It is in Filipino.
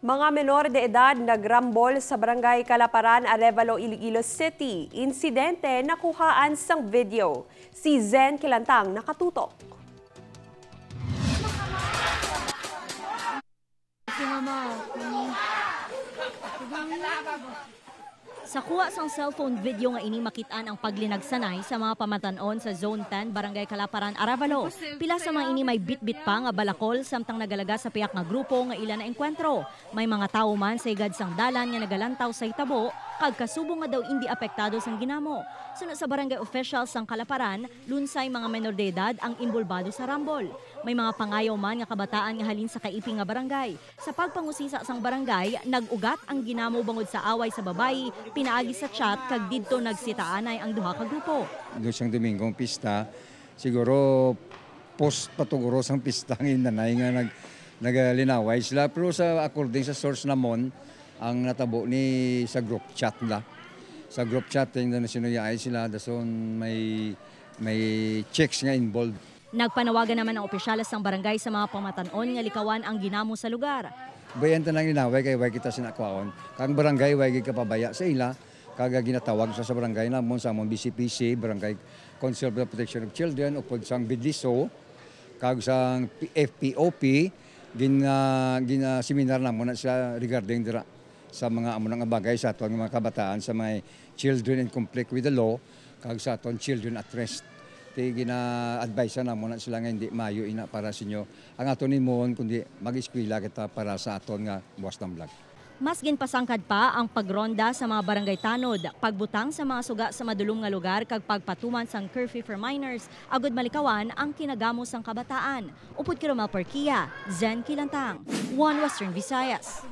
Mga menor de edad nagrambol sa Barangay Kalaparan, Arevalo, Iloilo City. Insidente nakuhaan sang video. Si Zen Kilantang nakatutok. Sa kuha sang cellphone video nga ini makitaan ang paglinagsanay sa mga pamatanon sa Zone 10, Barangay Kalaparan, Arevalo. Pila sa mga ini may bit-bit pa nga balakol samtang nagalaga sa piyak nga grupo nga ilan na enkwentro. May mga tao man sa igad sang dalan nga nagalantaw sa itabo, kag kasubong nga daw hindi apektado sang ginamo. Sunod sa barangay officials sang Kalaparan, lunsay mga menor de edad ang imbulbado sa rambol. May mga pangayaw man nga kabataan nga halin sa kaiping nga barangay. Sa pagpangusisa sang barangay, nag-ugat ang ginamo bangod sa away sa babayi, pinaagi sa chat kag didto nagsitaanay ang duha ka grupo. Isang Domingong pista, siguro post patuguro sang pista ng nanay nga naglinaway sila. Pero sa according sa source namon, ang natabo ni sa group chat nila. Sa group chat na sinuyay sila, dason may checks nga involved. Nagpanawagan naman ang opisyalis ng barangay sa mga pamatanon nga likawan ang ginamo sa lugar. Bayan tanang linaway kay way kita sinakwaon. Kang barangay way kapabaya sa ila, kaga ginatawag sa barangay namon sa among BCPC, Barangay Council for the Protection of Children, upod sang Bidliso, kag sang FPOP, seminar namon na siya regarding dira sa mga amo nga bagay sa aton mga kabataan sa may children in conflict with the law, kag sa aton children at rest. Gina-advise na muna sila nga hindi mayo ina para sa inyo. Ang aton ni mon kundi mag-eskwela kita para sa aton nga buwas ng vlog. Mas ginpasangkad pa ang pagronda sa mga barangay tanod, pagbutang sa mga suga sa madulong nga lugar kag pagpatuman sang curfew for minors, agud malikawan ang kinagamos sang kabataan. Upod kay Romel Parquia, Zen Kilantang, One Western Visayas.